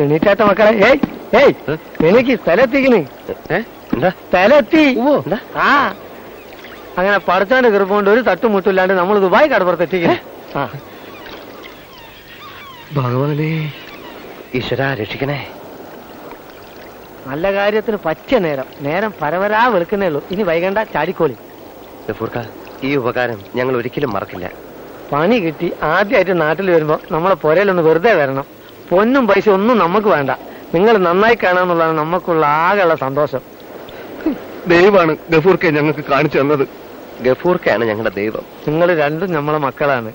എണീറ്റാത്ത മക്കളെ എനിക്ക് സ്ഥലത്തിക്കണ് സ്ഥലത്തി ആ അങ്ങനെ പഠിച്ചവന്റെ കൃപകൊണ്ട് ഒരു തട്ടുമുട്ടില്ലാണ്ട് നമ്മൾ ദുബായ് കടപ്പുറത്തെത്തിക്കണേ. ഭഗവാനെ ഈശ്വര രക്ഷിക്കണേ. നല്ല കാര്യത്തിന് പറ്റിയ നേരം പരവരാ വെളുക്കുന്നേ ഉള്ളൂ. ഇനി വൈകണ്ട, ചാടിക്കോളി. ഈ ഉപകാരം ഞങ്ങൾ ഒരിക്കലും മറക്കില്ല. പണി കിട്ടി ആദ്യമായിട്ട് നാട്ടിൽ വരുമ്പോ നമ്മളെ പുരയിലൊന്ന് വെറുതെ വരണം. പൊന്നും പൈസ ഒന്നും നമുക്ക് വേണ്ട. നിങ്ങൾ നന്നായി കാണാന്നുള്ളതാണ് നമുക്കുള്ള ആകെയുള്ള സന്തോഷം. ദൈവമാണ് ഗഫൂർക്കെ ഞങ്ങൾക്ക് കാണിച്ചു തന്നത്. ഗഫൂർക്കയാണ് ഞങ്ങളുടെ ദൈവം. നിങ്ങൾ രണ്ടും നമ്മളെ മക്കളാണ്.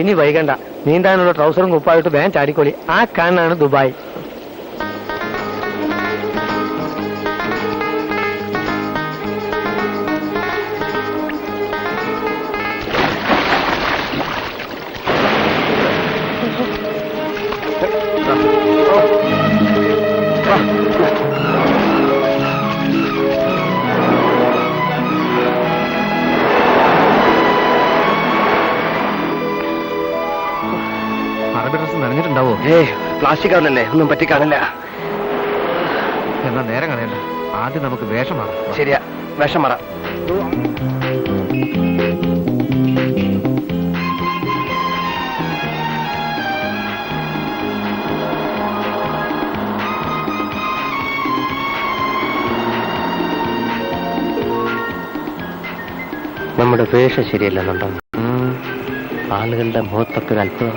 ഇനി വൈകണ്ട, നീന്താനുള്ള ട്രൗസറും കുപ്പായിട്ട് വേഗം ചാടിക്കോളി. ആ കാണാണ് ദുബായ്. അറബി ഡ്രസ് നനഞ്ഞിട്ടുണ്ടാവോ? പ്ലാസ്റ്റിക് ആണല്ലേ, ഒന്നും പറ്റി കാണില്ല. എന്നാ നേരം കളയണ്ട, ആദ്യം നമുക്ക് വേഷം മാറാം. ശരിയാ, വേഷം മാറാം. നമ്മുടെ വേഷം ശരിയല്ലെന്നുണ്ടോ? ആളുകളുടെ മുഖത്തൊക്കെ ഒരു അല്പം.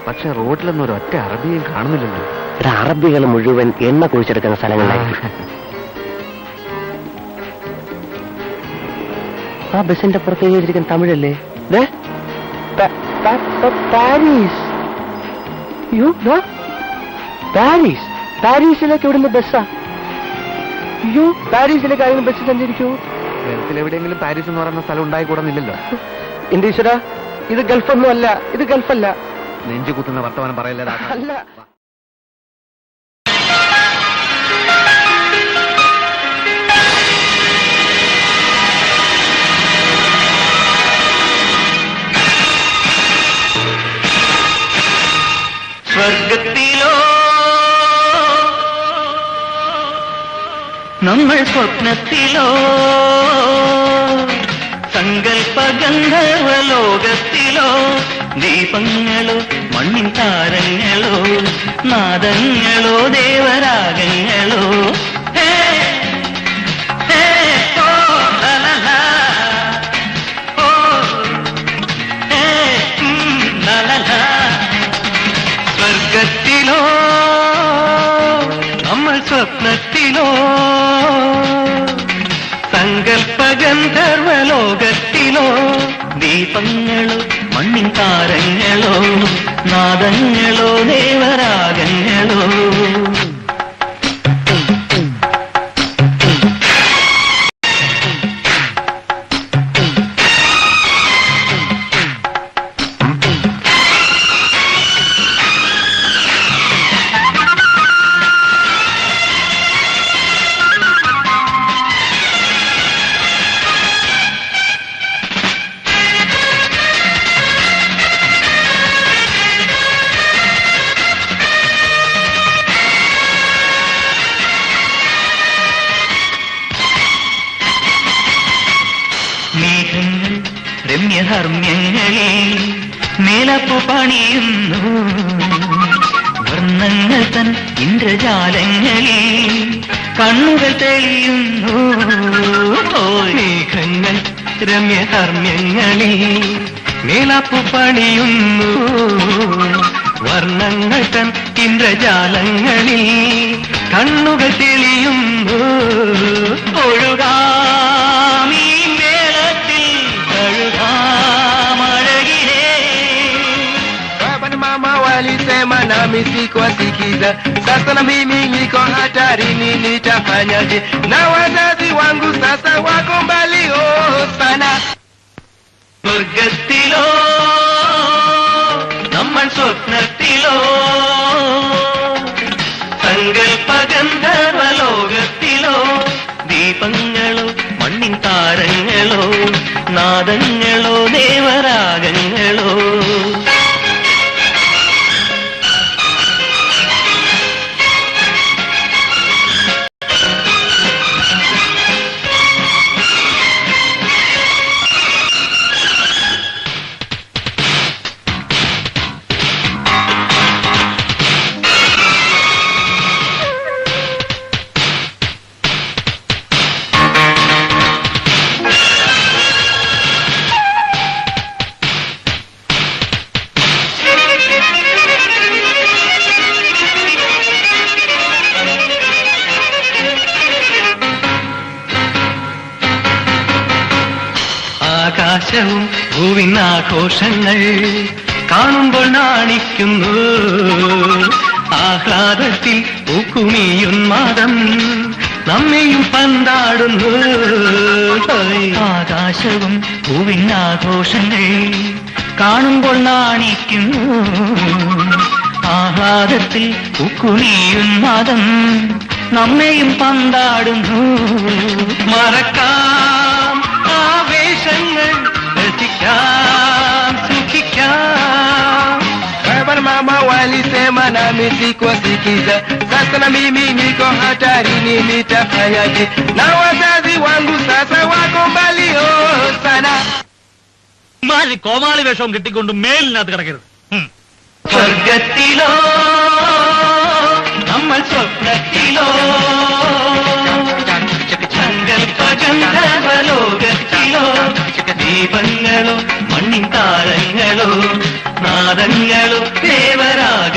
പക്ഷെ റോഡിലൊന്നും ഒരു ഒറ്റ അറബിയും കാണുന്നില്ലല്ലോ. ഒരു അറബികൾ മുഴുവൻ എണ്ണ കുഴിച്ചെടുക്കുന്ന സ്ഥലങ്ങളിലായിരിക്കും. ആ ബസിന്റെ പുറത്ത് എഴുതിയിരിക്കുന്ന തമിഴല്ലേ? പാരീസ്. പാരീസ്. പാരീസിലേക്ക് എവിടുന്ന് ബസ്സാ? അയ്യോ, പാരീസിലേക്ക് ആയിരുന്നു ബസ് സഞ്ചരിക്കൂ. എവിടെയെങ്കിലും പാരീസ് എന്ന് പറയുന്ന സ്ഥലം ഉണ്ടായിക്കൂടുന്നില്ലല്ലോ. എന്റെ ഈശ്വര, ഇത് ഗൾഫൊന്നും അല്ല, ഇത് ഗൾഫല്ല. നെഞ്ചു കുത്തുന്ന വർത്തമാനം പറയല്ലടാ. അല്ല, സ്വർഗത്തിലോ നമ്മൾ സ്വപ്നത്തിലോ സങ്കൽപ്പഗന്ധർവലോകത്തിലോ ദീപങ്ങളോ മണ്ണിൻ താരങ്ങളോ നാദങ്ങളോ ദേവരാഗങ്ങളോ സ്വർഗത്തിലോ നമ്മൾ സ്വപ്നത്തിലോ സങ്കൽപ്പഗന്ധർവലോകത്തിലോ ദീപങ്ങളോ മണ്ണിൻ താരങ്ങളോ നാദങ്ങളോ ദേവരാഗങ്ങളോ മേഘങ്ങൾ രമ്യഹർമ്മ്യങ്ങളെ മേലപ്പു പണിയുന്നു വർണ്ണങ്ങൾ തൻ ഇന്ദ്രജാലങ്ങളെ കണ്ണുകൾ തെളിയുന്നു. മേഘങ്ങൾ രമ്യഹർമ്മ്യങ്ങളെ മേലപ്പു പണിയുന്നു വർണ്ണങ്ങൾ തൻ ഇന്ദ്രജാലങ്ങളിൽ കണ്ണുകൾ തെളിയുന്നു. ഒഴുകാമീ walisema nami sikuwasikiza. Sasa na mimi niko hatarini, nitafanyaje? Na wazazi wangu sasa wako mbali sana. സ്വർഗത്തിലോ നമ്മൾ സ്വപ്നത്തിലോ സങ്കൽപ്പഗന്ധർവലോകത്തിലോ ദീപങ്ങളോ മണ്ണിൻ താരങ്ങളോ നാദങ്ങളോ ദേവരാഗങ്ങളോ ആകാശവും ഭൂവിനാഘോഷങ്ങൾ കാണുമ്പോൾ നാണിക്കുന്നു. ആഹ്ലാദത്തിൽ പൂക്കുമിയുന്മാദം നമ്മെയും പന്താടുന്നു. ആകാശവും ഭൂവിനാഘോഷങ്ങൾ കാണുമ്പോൾ നാണിക്കുന്നു. ആഹ്ലാദത്തിൽ പൂക്കുമിയുന്മാദം നമ്മെയും പന്താടുന്നു. മറക്കാം ആവേശങ്ങൾ, രസിക്കാം, സുഖിക്കാം. Baba na mama walisema nami sikuwasikiza, sasa na mimi niko hatarini, nitafanyaje? Na wazazi wangu sasa wako mbali sana. മാതിരി കോമാളി വേഷവും കിട്ടിക്കൊണ്ട് മേലിനകത്ത് കിടക്കരുത്. സ്വർഗത്തിലോ നമ്മൾ സ്വപ്നത്തിലോ സങ്കൽപ്പഗന്ധർവലോകത്തിലോ ദീപങ്ങളോ മണ്ണിൻ താരങ്ങളോ നാദങ്ങളോ ദേവരാഗ